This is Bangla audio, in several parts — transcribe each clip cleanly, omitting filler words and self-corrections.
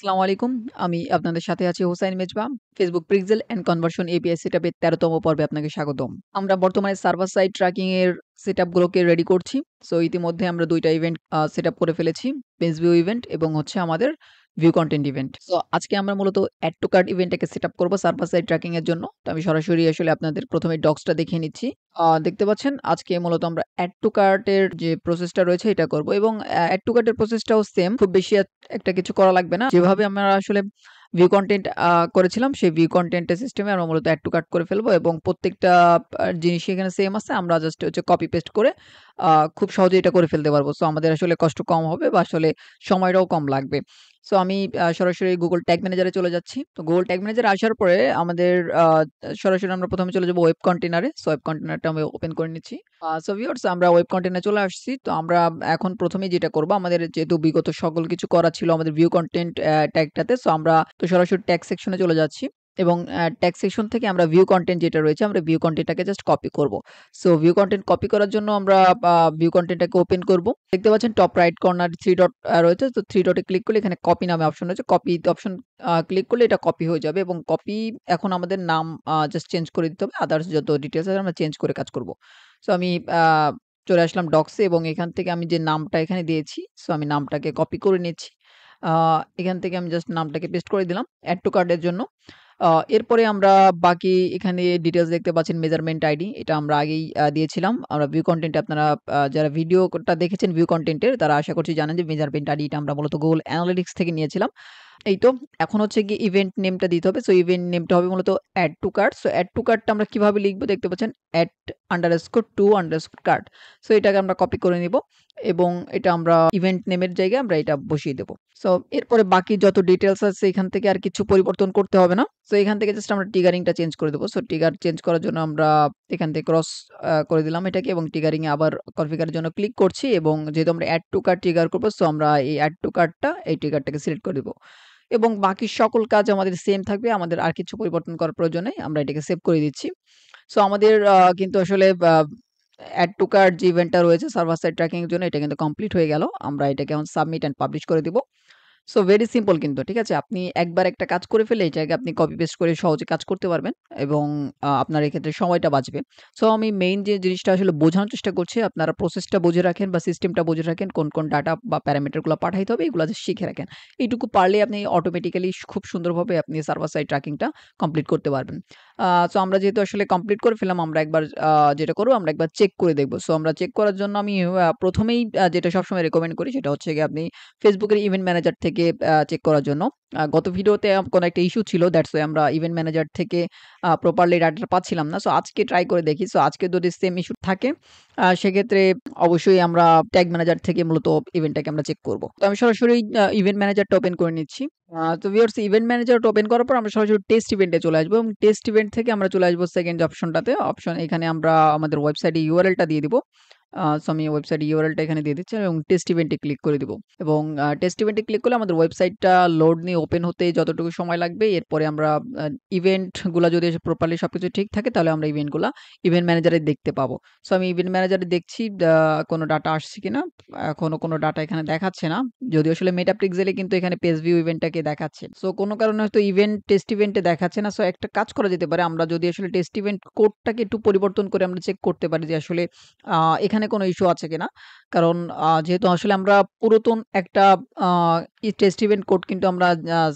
আসসালামু আলাইকুম। আমি আপনাদের সাথে আছি Hossain Mezba. Facebook pixel and conversion API setup এর ১৩ তম পর্বে আপনাকে স্বাগতম। আমরা বর্তমানে সার্ভার সাইড ট্র্যাকিং এর সেটআপ গুলোকে রেডি করছি। সো ইতিমধ্যে আমরা ২ টা ইভেন্ট সেটআপ করে ফেলেছি। পেজ ভিউ ইভেন্ট এবং হচ্ছে আমাদের ভিউ কনটেন্ট ইভেন্ট। সো আজকে আমরা মূলত এড টু কার্ট ইভেন্টটাকে সেটআপ করব সার্ভার সাইড ট্র্যাকিং এর জন্য। তো আমি সরাসরি আসলে আপনাদের ১ম এ ডক্সটা দেখিয়ে নিচ্ছি। দেখতে পাচ্ছেন আজকে মূলত আমরা এড টু কার্ট এর যে প্রসেসটা রয়েছে এটা করব এবং এড টু কার্ট এর প্রসেসটাও সেম। খুব বেশি একটা কিছু করা লাগবে না। যেভাবে আমরা আসলে ভিউ কনটেন্ট করেছিলাম সেই ভিউ কনটেন্ট এর সিস্টেমে আমরা মূলত এড টু কার্ট করে ফেলবো এবং প্রত্যেকটা জিনিসই এখানে সেম আছে। আমরা জাস্ট হচ্ছে কপি পেস্ট করে খুব সহজেই এটা করে ফেলতে পারবো। সো আমাদের আসলে কষ্ট কম হবে বা আসলে সময়টাও কম লাগবে। সো আমি সরাসরি Google ট্যাগ ম্যানেজারে চলে যাচ্ছি। তো Google ট্যাগ ম্যানেজারে আসার পরে আমাদের সরাসরি আমরা ১ম এ চলে যাবো ওয়েব কন্টেইনারে। সো ওয়েব কন্টেইনারটা আমি ওপেন করে নিচ্ছি। সো ভিউয়ার্স আমরা ওয়েব কন্টেইনারে চলে আসছি। তো আমরা এখন ১ম এই যেটা করব আমাদের যেহেতু বিগত সকল কিছু করা ছিল আমাদের ভিউ কনটেন্ট ট্যাগটাতে। সো আমরা তো সরাসরি ট্যাগ সেকশনে চলে যাচ্ছি এবং ট্যাগ সেকশন থেকে আমরা ভিউ কনটেন্ট যেটা রয়েছে আমরা ভিউ কনটেন্টটাকে জাস্ট কপি করব। সো ভিউ কনটেন্ট কপি করার জন্য আমরা ভিউ কনটেন্টটাকে ওপেন করব। দেখতে পাচ্ছেন টপ রাইট কর্নার ৩ ডট রয়েছে। তো ৩ ডটে ক্লিক করলে এখানে কপি নামে অপশন রয়েছে। কপি অপশন ক্লিক করলে এটা কপি হয়ে যাবে এবং কপি এখন আমাদের নাম জাস্ট চেঞ্জ করে দিতে হবে। আদার্স যত ডিটেইলস আছে আমরা চেঞ্জ করে কাজ করব। সো আমি আ চলে আসলাম ডক্সে এবং এখান থেকে আমি যে নামটা এখানে দিয়েছি, সো আমি নামটাকে কপি করে নিচ্ছি। আ এখান থেকে আমি জাস্ট নামটাকে পেস্ট করে দিলাম এড টু কার্ট এর জন্য। এরপরে আমরা বাকি এখানে ডিটেইলস দেখতে পাচ্ছেন মেজারমেন্ট আইডি এটা আমরা আগেই দিয়েছিলাম। আমরা ভিউ কনটেন্ট এ আপনারা যারা ভিডিওটা দেখেছেন ভিউ কনটেন্ট এর তারা আশা করছি জানেন যে মেজারমেন্ট আইডিটা আমরা মূলত Google Analytics থেকে নিয়েছিলাম। এই তো এখন হচ্ছে গিয়ে ইভেন্ট নেমটা দিতে হবে। সো ইভেন্ট নেমটা হবে মূলত add to cart. So add to কার্টটা আমরা কিভাবে লিখব দেখতে পাচ্ছেন add underscore to underscore cart. So এটাকে আমরা কপি করে নিব এবং এটা আমরা ইভেন্ট নেমের জায়গায় আমরা এটা বসিয়ে দেব। সো এরপরে বাকি যত ডিটেইলস আছে এখান থেকে আর কিছু পরিবর্তন করতে হবে না। সো এখান থেকে জাস্ট আমরা ট্রিগারিংটা চেঞ্জ করে দেব। সো ট্রিগার চেঞ্জ করার জন্য আমরা এখান থেকে ক্রস করে দিলাম এটাকে এবং ট্রিগারিং এ আবার কনফিগার এর জন্য ক্লিক করছি এবং যেহেতু আমরা এড টু কার্ট ট্রিগার করব সো আমরা এই এড টু কার্টটা এই ট্রিগারটাকে সিলেক্ট করে দিব। এবং বাকি সকল কাজ আমাদের সেম থাকবে। আমাদের আর কিছু পরিবর্তন করার প্রয়োজন নেই। আমরা এটাকে সেভ করে দিচ্ছি। সো আমাদের কিন্তু আসলে এড টু কার্ট যে ইভেন্টটা রয়েছে সার্ভার সাইড ট্র্যাকিং এর জন্য এটা কিন্তু কমপ্লিট হয়ে গেল। আমরা এটাকে এখন সাবমিট অ্যান্ড পাবলিশ করে দিব। সো ভেরি সিম্পল কিন্তু ঠিক আছে? আপনি একবার একটা কাজ করে ফেললে এই জায়গায় আপনি কপি পেস্ট করে সহজে কাজ করতে পারবেন এবং আপনার এক্ষেত্রে সময়টা বাঁচবে। সো আমি মেইন যে জিনিসটা আসলে বোঝানোর চেষ্টা করছি আপনারা প্রসেসটা বুঝে রাখেন বা সিস্টেমটা বুঝে রাখেন কোন ডাটা বা প্যারামিটার গুলা পাঠাইতে হবে এগুলা জাস্ট শিখে রাখেন। এইটুকু পারলেই আপনি অটোমেটিক্যালি খুব সুন্দরভাবে আপনি সার্ভার সাইড ট্র্যাকিংটা কমপ্লিট করতে পারবেন। সো আমরা যেহেতু আসলে কমপ্লিট করে ফেললাম আমরা একবার যেটা করব আমরা একবার চেক করে দেখব। সো আমরা চেক করার জন্য আমি ১ম এই যেটা সবসময় রেকমেন্ড করি সেটা হচ্ছে গিয়ে আপনি Facebook এর ইভেন্ট ম্যানেজার থেকে চেক করার জন্য। গত ভিডিওতে কোনো একটা ইস্যু ছিল দ্যাটস ওয়াই আমরা ইভেন্ট ম্যানেজার থেকে প্রপারলি ডাটাটা পাচ্ছিলাম না। সো আজকে ট্রাই করে দেখি। সো আজকে যদি সেম ইস্যু থাকে সেক্ষেত্রে অবশ্যই আমরা ট্যাগ ম্যানেজার থেকে মূলত ইভেন্টটাকে আমরা চেক করব। তো আমি সরাসরি ইভেন্ট ম্যানেজারটা ওপেন করে নিচ্ছি। তো ভিউয়ার্স ইভেন্ট ম্যানেজারটা ওপেন করার পর আমরা সরাসরি টেস্ট ইভেন্টে চলে আসবো এবং টেস্ট ইভেন্ট থেকে আমরা চলে আসবো সেকেন্ড যে অপশনটাতে। এখানে আমরা আমাদের ওয়েবসাইটে ইউআরএলটা দিয়ে দিব। সো আমি ওয়েবসাইট ইউআরএলটা এখানে দিয়ে দিচ্ছি এবং টেস্ট ইভেন্টে ক্লিক করে দিব। এবং টেস্ট ইভেন্টে ক্লিক করলে আমাদের ওয়েবসাইটটা লোড নিয়ে ওপেন হতে যতটুকু সময় লাগবে এরপরে আমরা ইভেন্টগুলা যদি প্রপারলি সবকিছু ঠিক থাকে তাহলে আমরা ইভেন্টগুলা ইভেন্ট ম্যানেজারে দেখতে পাবো। সো আমি ইভেন্ট ম্যানেজারে দেখছি কোনো ডাটা আসছে কিনা। এখনো কোনো ডাটা এখানে দেখাচ্ছে না। যদিও আসলে মেটাপিক্সেলে কিন্তু এখানে পেজ ভিউ ইভেন্টটাকে দেখাচ্ছে। সো কোনো কারণে হয়তো টেস্ট ইভেন্টে দেখাচ্ছে না। সো একটা কাজ করা যেতে পারে। আমরা যদি আসলে টেস্ট ইভেন্ট কোডটাকে একটু পরিবর্তন করে আমরা চেক করতে পারি যে আসলে এখানে কোনো ইস্যু আছে কিনা। কারণ যেহেতু আসলে আমরা পুরাতন একটা আ টেস্ট ইভেন্ট কোড কিন্তু আমরা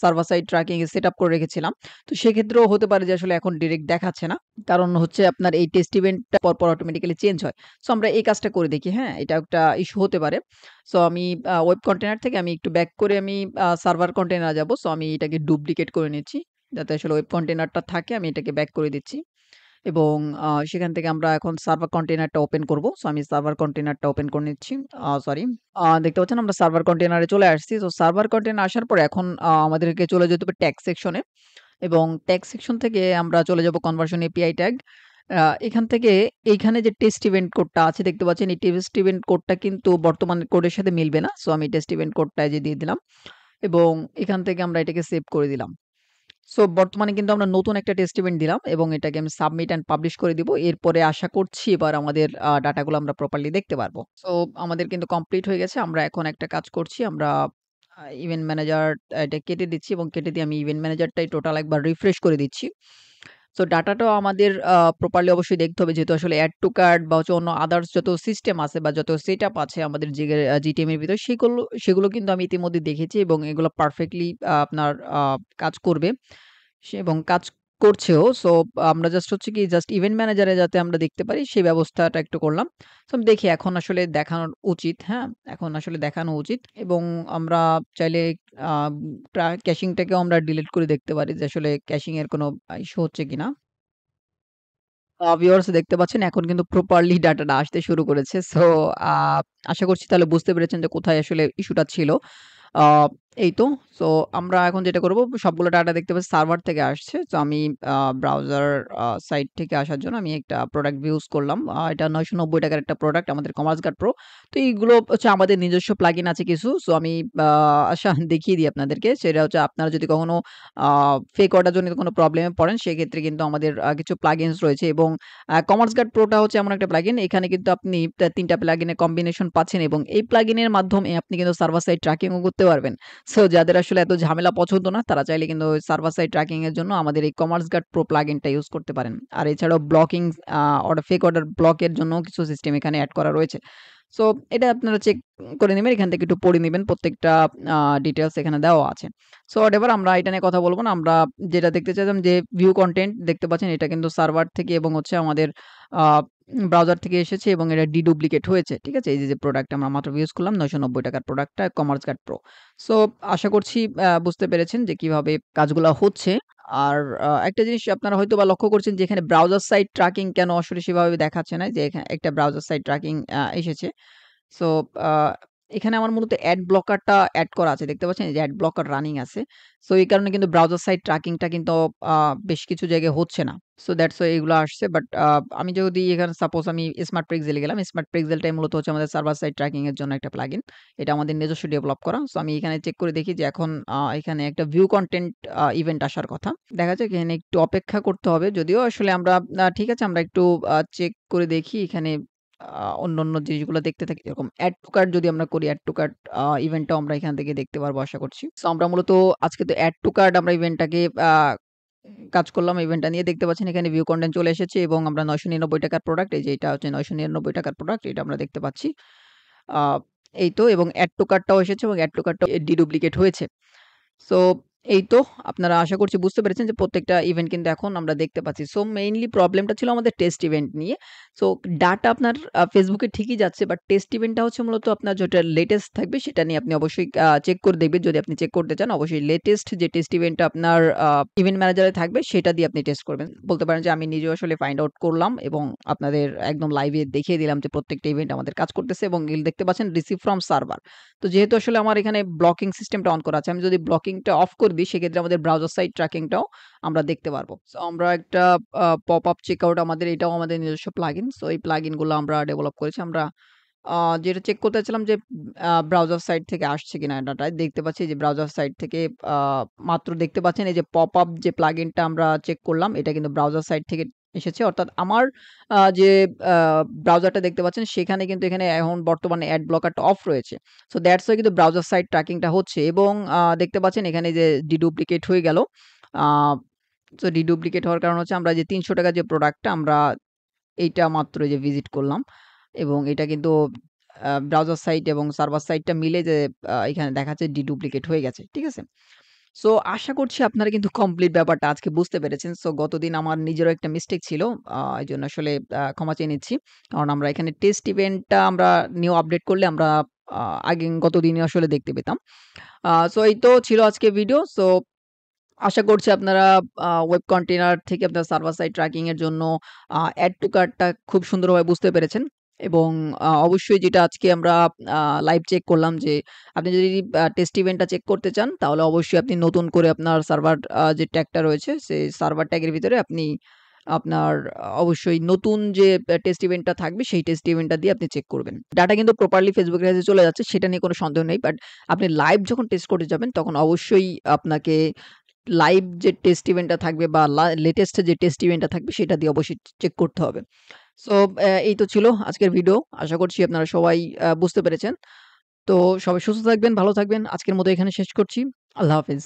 সার্ভার সাইড ট্র্যাকিং এ সেটআপ করে রেখেছিলাম। তো সেক্ষেত্রেও হতে পারে যে আসলে এখন ডিরেক্ট দেখাচ্ছে না। কারণ হচ্ছে আপনার এই টেস্ট ইভেন্টটা পরপর অটোমেটিক্যালি চেঞ্জ হয়। সো আমরা এই কাজটা করে দেখি, হ্যাঁ? এটা একটা ইস্যু হতে পারে। সো আমি ওয়েব কন্টেইনার থেকে আমি একটু ব্যাক করে আমি সার্ভার কন্টেইনারে যাবো। সো আমি এটাকে ডুপ্লিকেট করে নিচ্ছি। যাতে আসলে ওয়েব কন্টেইনারটা থাকে আমি এটাকে ব্যাক করে দিচ্ছি। এবং সেখান থেকে আমরা এখন সার্ভার কন্টেইনারটা ওপেন করব। সো আমি সার্ভার কন্টেইনারটা ওপেন করে নিচ্ছি। সরি। দেখতে পাচ্ছেন আমরা সার্ভার কন্টেইনারে চলে আসছি। তো সার্ভার কন্টেইনার আসার পরে এখন আমাদেরকে চলে যেতে হবে ট্যাগ সেকশনে এবং ট্যাগ সেকশন থেকে আমরা চলে যাব কনভার্সন এপিআই ট্যাগ। আ এখান থেকে এইখানে যে টেস্ট ইভেন্ট কোডটা আছে দেখতে পাচ্ছেন এই টেস্ট ইভেন্ট কোডটা কিন্তু বর্তমান কোডের সাথে মিলবে না। সো আমি টেস্ট ইভেন্ট কোডটা এই যে দিয়ে দিলাম এবং এখান থেকে আমরা এটাকে সেভ করে দিলাম। সো বর্তমানে কিন্তু আমরা নতুন একটা টেস্ট ইভেন্ট দিলাম এবং এটাকে আমি সাবমিট অ্যান্ড পাবলিশ করে দিব। এরপরে আশা করছি এবার আমাদের ডাটাগুলো আমরা প্রপারলি দেখতে পারবো। সো আমাদের কিন্তু কমপ্লিট হয়ে গেছে। আমরা এখন একটা কাজ করছি। আমরা ইভেন্ট ম্যানেজার এটা কেটে দিচ্ছি এবং কেটে দিয়ে আমি ইভেন্ট ম্যানেজারটাই টোটাল একবার রিফ্রেশ করে দিচ্ছি। সো ডাটাটাও আমাদের প্রপারলি অবশ্যই দেখতে হবে, যেহেতু আসলে অ্যাড টু কার্ট বা হচ্ছে অন্য আদার্স যত সিস্টেম আছে বা যত সেটআপ আছে আমাদের জিটিএম এর ভিতরে সেগুলো কিন্তু আমি ইতিমধ্যে দেখেছি এবং এগুলো পারফেক্টলি আপনার কাজ করবে। এবং কাজ করছেও। সো আমরা জাস্ট হচ্ছে কি জাস্ট ইভেন্ট ম্যানেজারে যাতে আমরা দেখতে পারি সেই ব্যবস্থাটা একটু করলাম। সো আমি দেখি এখন আসলে দেখানোর উচিত, হ্যাঁ? এখন আসলে দেখানো উচিত এবং আমরা চাইলে আ ক্যাশিংটাকেও আমরা ডিলিট করে দেখতে পারি যে আসলে ক্যাশিং এর কোনো ইস্যু হচ্ছে কিনা। ভিউয়ার্স দেখতে পাচ্ছেন এখন কিন্তু প্রপারলি ডাটাটা আসতে শুরু করেছে। সো আ আশা করছি তাহলে বুঝতে পেরেছেন যে কোথায় আসলে ইস্যুটা ছিল। আ এই তো। সো আমরা এখন যেটা করব সবগুলো ডাটা দেখতে পাচ্ছি সার্ভার থেকে আসছে। সো আমি ব্রাউজার সাইট থেকে আসার জন্য আমি একটা প্রোডাক্ট ইউজ করলাম। এটা ৳৯৯০ র একটা প্রোডাক্ট আমাদের কমার্স গার্ড প্রো। তো এইগুলো হচ্ছে আমাদের নিজস্ব প্লাগইন আছে কিছু। সো আমি আ দেখিয়ে দিই আপনাদেরকে। সেটা হচ্ছে আপনারা যদি কখনো আ ফেক অর্ডার জনিত কোনো প্রবলেমে পড়েন সেক্ষেত্রে কিন্তু আমাদের কিছু প্লাগইনস রয়েছে এবং কমার্স গার্ড প্রোটা হচ্ছে এমন একটা প্লাগইন এখানে কিন্তু আপনি ৩ টা প্লাগইনের কম্বিনেশন পাচ্ছেন এবং এই প্লাগইনের মাধ্যমে আপনি কিন্তু সার্ভার সাইড ট্র্যাকিংও করতে পারবেন। সো যাদের আসলে এত ঝামেলা পছন্দ না তারা চাইলে কিন্তু সার্ভার সাইড ট্র্যাকিং এর জন্য আমাদের এই কমার্স গার্ড প্রো প্লাগইনটা ইউজ করতে পারেন। আর এছাড়াও ব্লকিং ফেক অর্ডার ব্লকের জন্যও কিছু সিস্টেম এখানে এড করা রয়েছে। সো এটা আপনারা চেক করে নিবেন। এখান থেকে একটু পড়ে নিবেন। প্রত্যেকটা ডিটেইলস এখানে দেওয়া আছে। সো হোয়াটএভার আমরা এটা নিয়ে কথা বলব না। আমরা যেটা দেখতে চাইলাম যে ভিউ কনটেন্ট দেখতে পাচ্ছেন এটা কিন্তু সার্ভার থেকে এবং হচ্ছে আমাদের আ ব্রাউজার থেকে এসেছে এবং এটা ডিডুপ্লিকেট হয়েছে। ঠিক আছে? এই যে প্রোডাক্ট আমরা মাত্র ইউজ করলাম ৳৯৯০ র প্রোডাক্টটা কমার্স গার্ড প্রো। সো আশা করছি বুঝতে পেরেছেন যে কিভাবে কাজগুলা হচ্ছে। আর একটা জিনিস আপনারা হয়তোবা লক্ষ্য করছেন যে এখানে ব্রাউজার সাইড ট্র্যাকিং কেন আসলে সেভাবে দেখাচ্ছে না যে একটা ব্রাউজার সাইড ট্র্যাকিং এসেছে। সো আ এখানে আমার মূলত অ্যাড ব্লকারটা এড করা আছে। দেখতে পাচ্ছেন? এই যে অ্যাড ব্লকার রানিং আছে। সো এই কারণে কিন্তু ব্রাউজার সাইড ট্র্যাকিংটা কিন্তু আ বেশ কিছু জায়গায় হচ্ছে না। সো দ্যাটস ওয়াই এগুলো আসছে। বাট আমি যদি এখানে সাপোজ আমি স্মার্ট পিক্সেল এ গেলাম। স্মার্ট পিক্সেলটাই মূলত হচ্ছে আমাদের সার্ভার সাইড ট্র্যাকিং এর জন্য একটা প্লাগইন। এটা আমাদের নিজস্ব ডেভেলপ করা। সো আমি এখানে চেক করে দেখি যে এখন এখানে একটা ভিউ কনটেন্ট ইভেন্ট আসার কথা। দেখা যাক এখানে একটু অপেক্ষা করতে হবে। যদিও আসলে আমরা ঠিক আছে আমরা একটু চেক করে দেখি এখানে অন্যান্য জিনিসগুলো দেখতে থাকি। যেরকম এড টু কার্ট যদি আমরা করি, এড টু কার্ট ইভেন্টটাও আমরা এখান থেকে দেখতে পারবো আশা করছি। সো আমরা মূলত আজকে তো এড টু কার্ট আমরা ইভেন্টটাকে কাজ করলাম ইভেন্টটা নিয়ে দেখতে পাচ্ছেন এখানে ভিউ কনটেন্ট চলে এসেছে এবং আমরা ৳৯৯৯ র প্রোডাক্ট এই যে এটা হচ্ছে ৳৯৯৯ র প্রোডাক্ট এটা আমরা দেখতে পাচ্ছি। আ এই তো এবং এড টু কার্টটাও এসেছে এবং এড টু কার্টটাও ডিডুপ্লিকেট হয়েছে। সো এই তো আপনারা আশা করছি বুঝতে পেরেছেন যে প্রত্যেকটা ইভেন্ট কিন্তু এখন আমরা দেখতে পাচ্ছি। সো মেইনলি প্রবলেমটা ছিল আমাদের টেস্ট ইভেন্ট নিয়ে। সো ডাটা আপনার Facebook এ ঠিকই যাচ্ছে বাট টেস্ট ইভেন্টটা হচ্ছে মূলত আপনার যেটা লেটেস্ট থাকবে সেটা নিয়ে আপনি অবশ্যই চেক করে দেখবেন। যদি আপনি চেক করতে চান অবশ্যই লেটেস্ট যে টেস্ট ইভেন্টটা আপনার ইভেন্ট ম্যানেজারে থাকবে সেটা দিয়ে আপনি টেস্ট করবেন। বলতে পারেন যে আমি নিজেও আসলে ফাইন্ড আউট করলাম এবং আপনাদের একদম লাইভে দেখিয়ে দিলাম যে প্রত্যেকটা ইভেন্ট আমাদের কাজ করতেছে এবং দেখতে পাচ্ছেন রিসিভ ফ্রম সার্ভার। তো যেহেতু আসলে আমার এখানে ব্লকিং সিস্টেমটা অন করা আছে। আমি যদি ব্লকিংটা অফ করে দিই সেক্ষেত্রে আমাদের ব্রাউজার সাইড ট্র্যাকিংটাও আমরা দেখতে পারবো। সো আমরা একটা পপ-আপ চেকআউট আমাদের এটাও আমাদের নিজস্ব প্লাগইন। সো এই প্লাগইন গুলো আমরা ডেভেলপ করেছি। আমরা আ যেটা চেক করতে চাচ্ছিলাম যে ব্রাউজার সাইড থেকে আসছে কিনা ডাটা। দেখতে পাচ্ছি যে ব্রাউজার সাইড থেকে আ মাত্র দেখতে পাচ্ছেন এই যে পপ-আপ যে প্লাগইনটা আমরা চেক করলাম এটা কিন্তু ব্রাউজার সাইড থেকে এসেছে। অর্থাৎ আমার যে আ ব্রাউজারটা দেখতে পাচ্ছেন সেখানে কিন্তু এখানে এখন বর্তমানে অ্যাড ব্লকারটা অফ রয়েছে। সো দ্যাটস ওয়াই কিন্তু ব্রাউজার সাইড ট্র্যাকিংটা হচ্ছে এবং দেখতে পাচ্ছেন এখানে যে ডিডুপ্লিকেট হয়ে গেল। আ সো ডিডুপ্লিকেট হওয়ার কারণ হচ্ছে আমরা যে ৳৩০০ যে প্রোডাক্টটা আমরা এইটা মাত্র যে ভিজিট করলাম এবং এটা কিন্তু ব্রাউজার সাইট এবং সার্ভার সাইটটা মিলে যে এখানে দেখাচ্ছে ডিডুপ্লিকেট হয়ে গেছে। ঠিক আছে? সো আশা করছি আপনারা কিন্তু কমপ্লিট ব্যাপারটা আজকে বুঝতে পেরেছেন। সো গতদিন আমার নিজেরও একটা মিস্টেক ছিল। এজন্য আসলে ক্ষমা চেয়ে নিচ্ছি। কারণ আমরা এখানে টেস্ট ইভেন্টটা আমরা নিউ আপডেট করলে আমরা আ গতদিনই আসলে দেখতে পেতাম। সো এই তো ছিল আজকে ভিডিও। সো আশা করছি আপনারা ওয়েব কন্টেইনার থেকে আপনার সার্ভার সাইড ট্র্যাকিং এর জন্য এড টু কার্টটা খুব সুন্দরভাবে বুঝতে পেরেছেন। এবং অবশ্যই যেটা আজকে আমরা আ লাইভ চেক করলাম যে আপনি যদি টেস্ট ইভেন্টটা চেক করতে চান তাহলে অবশ্যই আপনি নতুন করে আপনার সার্ভার যে ট্যাগটা রয়েছে সেই সার্ভার ট্যাগের ভিতরে আপনি আপনার অবশ্যই নতুন যে টেস্ট ইভেন্টটা থাকবে সেই টেস্ট ইভেন্টটা দিয়ে আপনি চেক করবেন। ডাটা কিন্তু প্রপারলি Facebook এর কাছে চলে যাচ্ছে সেটা নিয়ে কোনো সন্দেহ নেই। বাট আপনি লাইভ যখন টেস্ট করতে যাবেন তখন অবশ্যই আপনাকে লাইভ যে টেস্ট ইভেন্টটা থাকবে বা লেটেস্ট যে টেস্ট ইভেন্টটা থাকবে সেটা দিয়ে অবশ্যই চেক করতে হবে। সো এই তো ছিল আজকের ভিডিও। আশা করছি আপনারা সবাই বুঝতে পেরেছেন। তো সবাই সুস্থ থাকবেন, ভালো থাকবেন। আজকের মতো এখানে শেষ করছি। আল্লাহ হাফেজ।